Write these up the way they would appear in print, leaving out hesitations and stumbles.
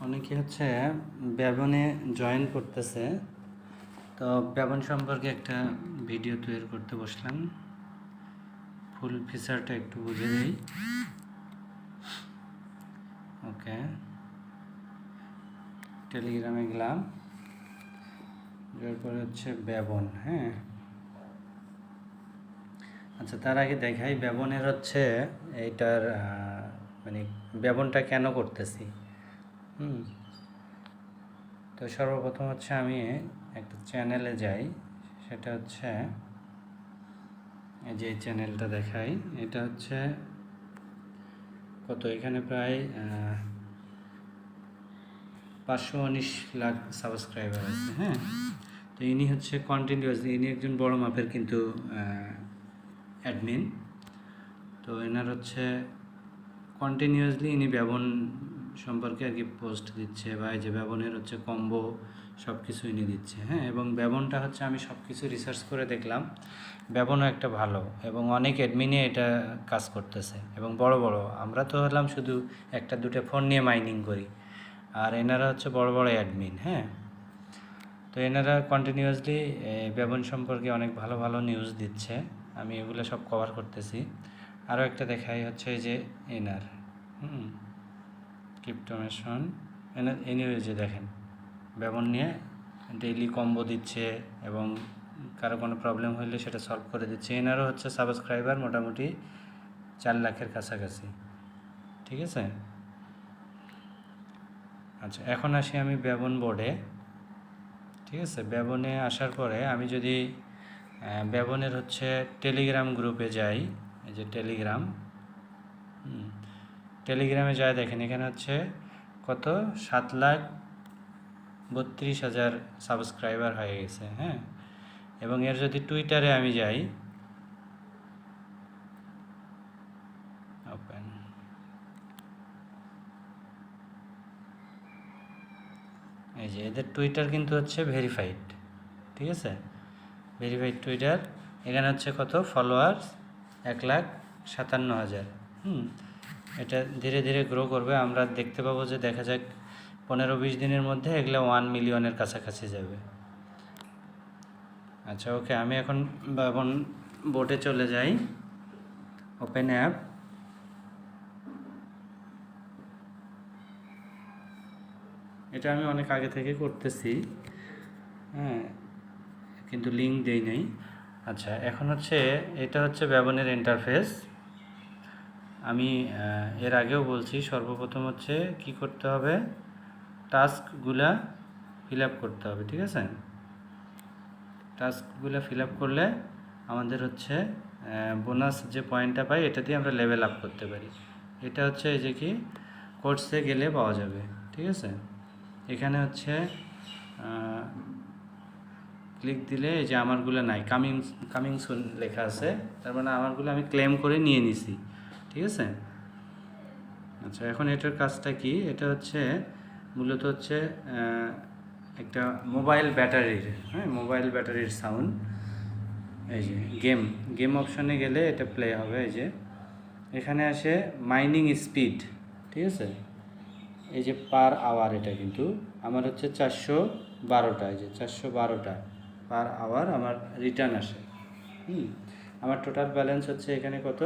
অনেকে হচ্ছে ব্যবনে জয়েন করতেছে, তো ব্যবন সম্পর্কে একটা ভিডিও তৈরি করতে বসলাম। ফুল ফিচারটা একটু বুঝে দিই। ওকে, টেলিগ্রামে গেলাম, এরপরে হচ্ছে ব্যবন। হ্যাঁ, আচ্ছা, তার আগে দেখাই ব্যবনের হচ্ছে এইটার মানে ব্যবনটা কেন করতেছি। তো সর্বপ্রথম হচ্ছে আমি একটা চ্যানেলে যাই, সেটা হচ্ছে এই যে চ্যানেলটা দেখাই, এটা হচ্ছে কত, এখানে প্রায় 519 লাখ সাবস্ক্রাইবার আছে। হ্যাঁ, তো ইনি হচ্ছে কন্টিনিউয়াসলি, ইনি একজন বড় মাপের কিন্তু অ্যাডমিন। তো এনার হচ্ছে কন্টিনিউয়াসলি ইনি ব্যবন সম্পর্কে আর কি পোস্ট দিচ্ছে, বা এই যে ব্যবনের হচ্ছে কম্বো সব কিছু ইনি দিচ্ছে। হ্যাঁ, এবং ব্যবনটা হচ্ছে আমি সব কিছু রিসার্চ করে দেখলাম, ব্যবনও একটা ভালো, এবং অনেক অ্যাডমিনে এটা কাজ করতেছে, এবং বড় বড়, আমরা তো হলাম শুধু একটা দুটো ফোন নিয়ে মাইনিং করি, আর এনারা হচ্ছে বড় বড় অ্যাডমিন। হ্যাঁ, তো এনারা কন্টিনিউয়াসলি ব্যবন সম্পর্কে অনেক ভালো ভালো নিউজ দিচ্ছে, আমি এগুলো সব কভার করতেছি। আরও একটা দেখাই হচ্ছে এই যে এনার ক্রিপ্টোমেশন, এনিওয়ে যে দেখেন ব্যবন নিয়ে ডেইলি কম্বো দিচ্ছে, এবং কারো কোনো প্রবলেম হলে সেটা সলভ করে দিচ্ছে। এনারও হচ্ছে সাবস্ক্রাইবার মোটামুটি 4 লাখের কাছাকাছি। ঠিক আছে, আচ্ছা, এখন আসি আমি ব্যবন বোর্ডে। ঠিক আছে, ব্যবনে আসার পরে আমি যদি ব্যবনের হচ্ছে টেলিগ্রাম গ্রুপে যাই, এই যে টেলিগ্রাম, টেলিগ্রামে যাই, দেখেন এখানে হচ্ছে কত, 7,32,000 সাবস্ক্রাইবার হয়ে গেছে। হ্যাঁ, এবং এর যদি টুইটারে আমি যাই, ওপেন, এই যে এদের টুইটার কিন্তু হচ্ছে ভেরিফাইড। ঠিক আছে, ভেরিফাইড টুইটার, এখানে হচ্ছে কত ফলোয়ার্স, 1,57,000। এটা ধীরে ধীরে গ্রো করবে, আমরা দেখতে পাবো যে দেখা যাক 15-20 দিনের মধ্যে এগুলো 1 মিলিয়নের কাছাকাছি যাবে। আচ্ছা, ওকে, আমি এখন ব্যবন বোর্ডে চলে যাই, ওপেন অ্যাপ। এটা আমি অনেক আগে থেকে করতেছি, হ্যাঁ, কিন্তু লিঙ্ক দেই নাই। আচ্ছা, এখন হচ্ছে এটা হচ্ছে ব্যবনের ইন্টারফেস। আমি এর আগেও বলছি, সর্বপ্রথম হচ্ছে কি করতে হবে, টাস্কগুলা ফিল আপ করতে হবে। ঠিক আছে, টাস্কগুলো ফিল আপ করলে আমাদের হচ্ছে বোনাস যে পয়েন্টটা পাই, এটা দিয়ে আমরা লেভেল আপ করতে পারি। এটা হচ্ছে এই যে কি কোর্সে গেলে পাওয়া যাবে। ঠিক আছে, এখানে হচ্ছে ক্লিক দিলে এই যে আমারগুলো নাই, কামিং সুন লেখা আছে, তার মানে আমারগুলো আমি ক্লেম করে নিয়ে নিছি। ঠিক আছে, আচ্ছা, এখন এটার কাজটা কি, এটা হচ্ছে মূলত হচ্ছে একটা মোবাইল ব্যাটারির, হ্যাঁ, মোবাইল ব্যাটারির সাউন্ড। এই যে গেম অপশনে গেলে এটা প্লে হবে। এই যে এখানে আসে মাইনিং স্পিড। ঠিক আছে, এই যে পার আওয়ার, এটা কিন্তু আমার হচ্ছে 412টা, এই যে 412টা পার আওয়ার আমার রিটার্ন আসে। আমার টোটাল ব্যালেন্স হচ্ছে এখানে কত,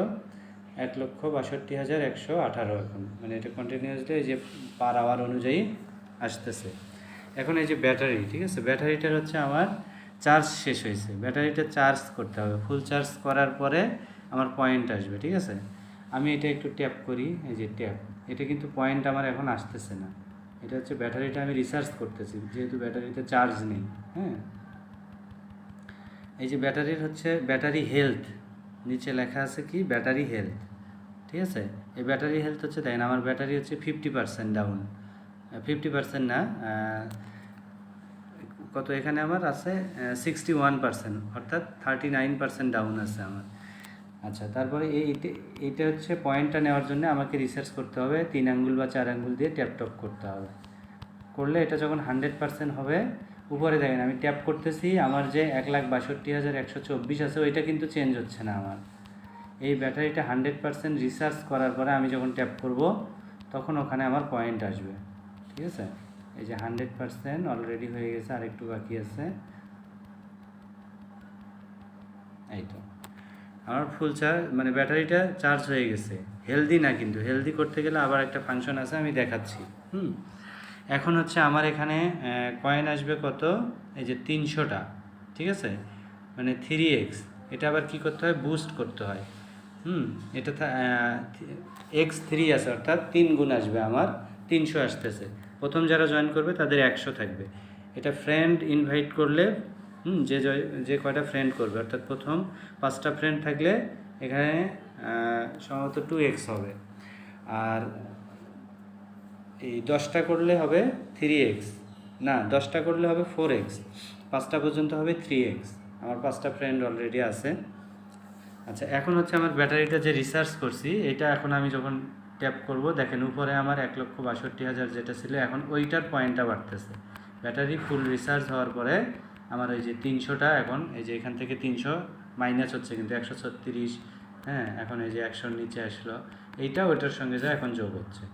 1,62,118 এখন, মানে এটা কন্টিনিউয়াসলি এই যে পার আওয়ার অনুযায়ী আসতেছে। এখন এই যে ব্যাটারি, ঠিক আছে, ব্যাটারিটার হচ্ছে আমার চার্জ শেষ হয়েছে, ব্যাটারিটা চার্জ করতে হবে, ফুল চার্জ করার পরে আমার পয়েন্ট আসবে। ঠিক আছে, আমি এটা একটু ট্যাপ করি, এই যে ট্যাপ, এটা কিন্তু পয়েন্ট আমার এখন আসতেছে না, এটা হচ্ছে ব্যাটারিটা আমি রিসার্চ করতেছি, যেহেতু ব্যাটারিতে চার্জ নেই। হ্যাঁ, এই যে ব্যাটারির হচ্ছে ব্যাটারি হেলথ, নিচে লেখা আছে কি ব্যাটারি হেলথ। ঠিক আছে, এই ব্যাটারি হেলথ হচ্ছে, দেখেন আমার ব্যাটারি হচ্ছে 50% ডাউন, 50% না, কত এখানে আমার আছে 61%, অর্থাৎ 39% ডাউন আছে আমার। আচ্ছা, তারপরে এইটা হচ্ছে পয়েন্টটা নেওয়ার জন্য আমাকে রিসার্চ করতে হবে, 3 আঙ্গুল বা 4 আঙ্গুল দিয়ে ট্যাপ টপ করতে হবে, করলে এটা যখন 100% হবে, উপরে দেখেন আমি ট্যাপ করতেছি, আমার যে 1,62,124 আছে ওইটা কিন্তু চেঞ্জ হচ্ছে না আমার, এই ব্যাটারিটা 100% রিচার্জ করার পরে আমি যখন ট্যাপ করব তখন ওখানে আমার পয়েন্ট আসবে। ঠিক আছে, এই যে 100% অলরেডি হয়ে গেছে, আর একটু বাকি আছে। এই তো আমার ফুল চার্জ, মানে ব্যাটারিটা চার্জ হয়ে গেছে। হেলদি না, কিন্তু হেলদি করতে গেলে আবার একটা ফাংশন আছে, আমি দেখাচ্ছি। এখন হচ্ছে আমার এখানে কয়েন আসবে কত, এই যে 300টা। ঠিক আছে, মানে 3x। এটা আবার কি করতে হয়, বুস্ট করতে হয়। এটা x3 আছে, অর্থাৎ 3 গুণ আসবে আমার, 300 আসতেছে। প্রথম যারা জয়েন করবে তাদের 100 থাকবে। এটা ফ্রেন্ড ইনভাইট করলে যে কয়টা ফ্রেন্ড করবে, অর্থাৎ প্রথম 5টা ফ্রেন্ড থাকলে এখানে সম্ভবত 2x হবে। আর এই 10টা করলে হবে 3x, না 10টা করলে হবে 4x, 5টা পর্যন্ত হবে 3x। আমার 5টা ফ্রেন্ড অলরেডি আছে। আচ্ছা, এখন হচ্ছে আমার ব্যাটারিটা যে রিচার্জ করছি, এটা এখন আমি যখন ট্যাপ করব, দেখেন উপরে আমার 1,62,000 যেটা ছিল, এখন ওইটার পয়েন্টটা বাড়তেছে। ব্যাটারি ফুল রিচার্জ হওয়ার পরে আমার ওই যে 300টা, এখন এই যে এখান থেকে 300 মাইনাস হচ্ছে, কিন্তু 136, হ্যাঁ, এখন এই যে 100-র নিচে আসলো, এইটা ওইটার সঙ্গে যা এখন যোগ হচ্ছে।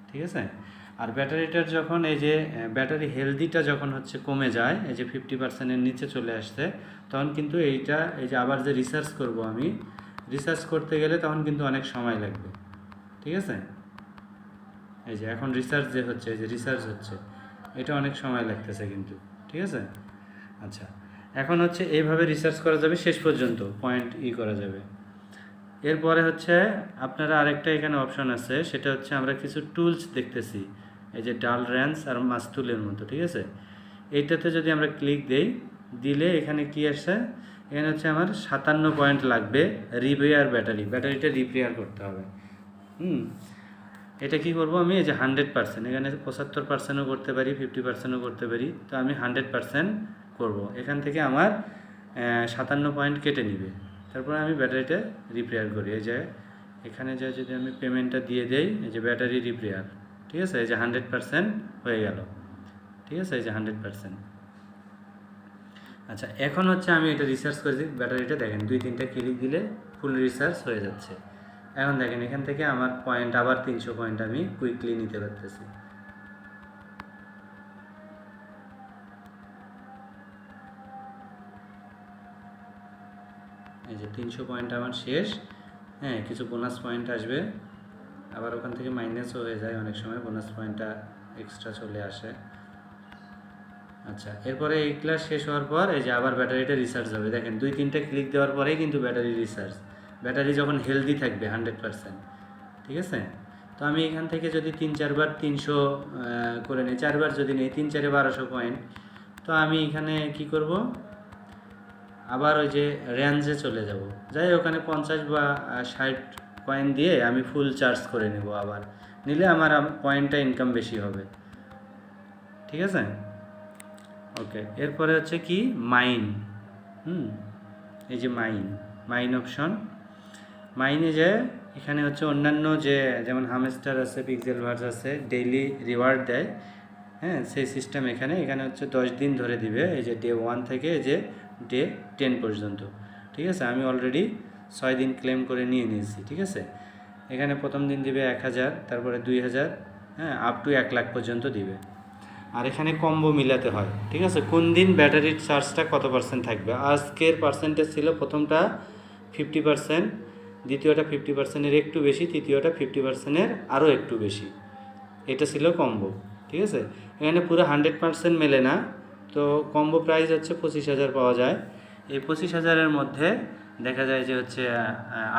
ঠিক আছে, আর ব্যাটারিটার যখন এই যে ব্যাটারি হেলদিটা যখন হচ্ছে কমে যায়, এই যে 50%-এর নিচে চলে আসছে, তখন কিন্তু এইটা, এই যে আবার যে রিসার্চ করব আমি, রিসার্চ করতে গেলে তখন কিন্তু অনেক সময় লাগবে। ঠিক আছে, এই যে এখন রিসার্চ যে হচ্ছে, এই যে রিসার্চ হচ্ছে, এটা অনেক সময় লাগতেছে কিন্তু। ঠিক আছে, আচ্ছা, এখন হচ্ছে এইভাবে রিসার্চ করা যাবে শেষ পর্যন্ত, পয়েন্ট করা যাবে। এরপরে হচ্ছে আপনারা আরেকটা এখানে অপশন আছে, সেটা হচ্ছে আমরা কিছু টুলস দেখতেছি, এই যে ডাল র্যান্স আর মাস্তুলের মতো। ঠিক আছে, এইটাতে যদি আমরা ক্লিক দেই, দিলে এখানে কি আসে, এখানে হচ্ছে আমার 57 পয়েন্ট লাগবে রিপেয়ার ব্যাটারিটা রিপেয়ার করতে হবে। এটা কি করব আমি, এই যে 100%, এখানে 75%ও করতে পারি, 50%ও করতে পারি, তো আমি 100% করব। এখান থেকে আমার 57 পয়েন্ট কেটে নিবে, তারপরে আমি ব্যাটারিটা রিপেয়ার করি। এই যে এখানে যা যদি আমি পেমেন্টটা দিয়ে দেই, এই যে ব্যাটারি রিপেয়ার, ঠিক আছে, এই যে 100% হয়ে গেল। ঠিক আছে, এই যে 100%। আচ্ছা, এখন হচ্ছে আমি এটা রিসার্চ করেছি, ব্যাটারিটা দেখেন 2-3টা ক্লিক দিলে ফুল রিসার্চ হয়ে যাচ্ছে। এখন দেখেন এখান থেকে আমার পয়েন্ট আবার 300 পয়েন্ট আমি কুইকলি নিতে পারতেছি। এই যে 300 পয়েন্ট আমার শেষ। হ্যাঁ, কিছু বোনাস পয়েন্ট আসবে, আবার ওখান থেকে মাইনাসও হয়ে যায় অনেক সময়, বোনাস পয়েন্টটা এক্সট্রা চলে আসে। আচ্ছা, এরপরে এই ক্লাস শেষ হওয়ার পর এই যে আবার ব্যাটারিটা রিচার্জ হবে। দেখেন 2-3টা ক্লিক দেওয়ার পরেই কিন্তু ব্যাটারি রিচার্জ, ব্যাটারি যখন হেলদি থাকবে 100%। ঠিক আছে, তো আমি এখান থেকে যদি 3-4 বার 300 করে নিই, 4 বার যদি নিই, 3-4-এ 1200 পয়েন্ট, তো আমি এখানে কি করব, আবার ওই যে রেঞ্জে চলে যাব, যাই ওখানে 50 বা 60 কয়েন দিয়ে আমি ফুল চার্জ করে নেব। আবার নিলে আমার পয়েন্টটা ইনকাম বেশি হবে। ঠিক আছে, ওকে। এরপরে হচ্ছে কি, মাইন। এই যে মাইন অপশন, মাইনে যে এখানে হচ্ছে অন্যান্য যে যেমন হামস্টার আছে, পিক্সেল ভার্স আছে, ডেইলি রিওয়ার্ড দেয়, হ্যাঁ, সেই সিস্টেম এখানে হচ্ছে 10 দিন ধরে দিবে, এই যে ডে 1 থেকে এই যে ডে 10 পর্যন্ত। ঠিক আছে, আমি অলরেডি 6 দিন ক্লেম করে নিয়ে নিয়েছি। ঠিক আছে, এখানে প্রথম দিন দিবে 1000, তারপরে 2000, হ্যাঁ, আপ টু 1 লাখ পর্যন্ত দিবে। আর এখানে কম্বো মিলাতে হয়। ঠিক আছে, কোন দিন ব্যাটারির চার্জটা কত পার্সেন্ট থাকবে। আজকের পার্সেন্টেজ ছিল প্রথমটা 50%, দ্বিতীয়টা 50%-এর একটু বেশি, তৃতীয়টা 50%-এর আরও একটু বেশি। এটা ছিল কম্বো। ঠিক আছে, এখানে পুরো 100% মেলে না, তো কম্বো প্রাইস হচ্ছে 25,000 পাওয়া যায়। এই 25,000-এর মধ্যে দেখা যায় যে হচ্ছে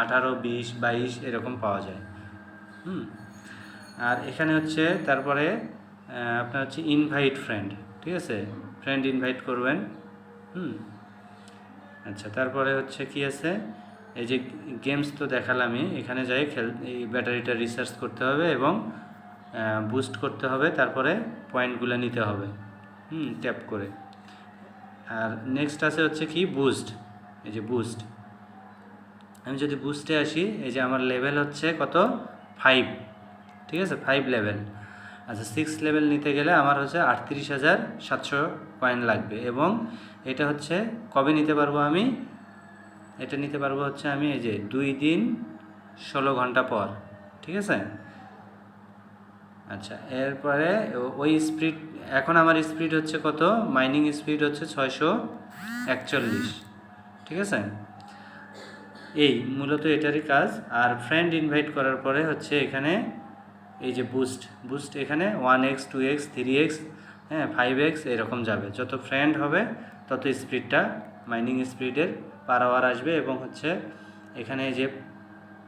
18, 20, 22 এরকম পাওয়া যায়। আর এখানে হচ্ছে তারপরে আপনার হচ্ছে ইনভাইট ফ্রেন্ড। ঠিক আছে, ফ্রেন্ড ইনভাইট করবেন। আচ্ছা, তারপরে হচ্ছে কি আছে, এই যে গেমস তো দেখালামই, এখানে যাই এই ব্যাটারিটা রিচার্জ করতে হবে এবং বুস্ট করতে হবে, তারপরে পয়েন্টগুলো নিতে হবে ট্যাপ করে। আর নেক্সট আছে হচ্ছে কি, বুস্ট। এই যে বুস্ট, আমি যদি বুস্টে আসি, এই যে আমার লেভেল হচ্ছে কত, 5। ঠিক আছে, 5 লেভেল। আচ্ছা, 6 লেভেল নিতে গেলে আমার হচ্ছে 38,700 কয়েন লাগবে, এবং এটা হচ্ছে কবে নিতে পারবো আমি, এটা নিতে পারবো হচ্ছে আমি এই যে 2 দিন 16 ঘন্টা পর, ঠিক আছে। আচ্ছা, এরপরে ওই স্পিড, এখন আমার স্পিড হচ্ছে কত, মাইনিং স্পিড হচ্ছে 641, ঠিক আছে। এই মূলত এটারই কাজ। আর ফ্রেন্ড ইনভাইট করার পরে হচ্ছে এখানে এই যে বুস্ট এখানে 1x 2x 3x, হ্যাঁ 5x এরকম যাবে। যত ফ্রেন্ড হবে তত স্পিডটা, মাইনিং স্পিডের পার আওয়ার আসবে। এবং হচ্ছে এখানে এই যে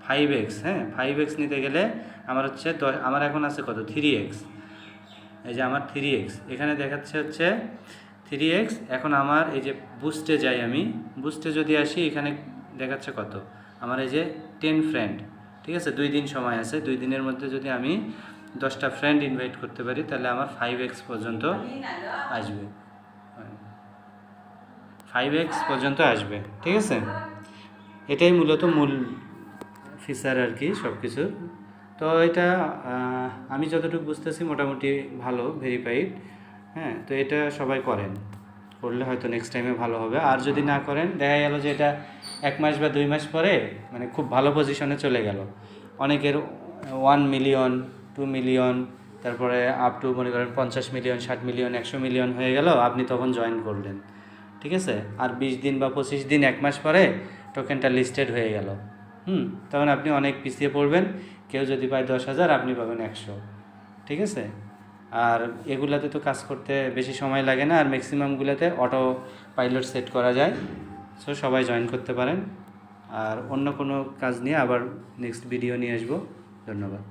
5x, হ্যাঁ 5x নিতে গেলে আমার হচ্ছে আমার এখন আছে কত 3x, এই যে আমার 3x এখানে দেখাচ্ছে হচ্ছে 3x। এখন আমার এই যে বুস্টে যাই, আমি বুস্টে যদি আসি এখানে দেখাচ্ছে কত আমার এই যে 10 ফ্রেন্ড, ঠিক আছে। 2 দিন সময় আছে, 2 দিনের মধ্যে যদি আমি 10টা ফ্রেন্ড ইনভাইট করতে পারি তাহলে আমার 5x পর্যন্ত আসবে, 5x পর্যন্ত আসবে, ঠিক আছে। এটাই মূলত মূল ফিচার আর কি সব কিছু। তো এটা আমি যতটুকু বুঝতেছি মোটামুটি ভালো, ভেরিফাইড, হ্যাঁ। তো এটা সবাই করলে হয়তো নেক্সট টাইমে ভালো হবে। আর যদি না করেন, দেখা গেল যে এটা 1 মাস বা 2 মাস পরে মানে খুব ভালো পজিশনে চলে গেল, অনেকের 1 মিলিয়ন 2 মিলিয়ন, তারপরে আপ টু মনে করেন 50 মিলিয়ন 60 মিলিয়ন 100 মিলিয়ন হয়ে গেল, আপনি তখন জয়েন করলেন, ঠিক আছে। আর 20 দিন বা 25 দিন 1 মাস পরে টোকেনটা লিস্টেড হয়ে গেল, তখন আপনি অনেক পিছিয়ে পড়বেন। কেউ যদি পায় 10,000, আপনি পাবেন 100, ঠিক আছে। আর এগুলাতে তো কাজ করতে বেশি সময় লাগে না, আর ম্যাক্সিমামগুলোতে অটো পাইলট সেট করা যায়। সো সবাই জয়েন করতে পারেন। আর অন্য কোনো কাজ নিয়ে আবার নেক্সট ভিডিও নিয়ে আসবো। ধন্যবাদ।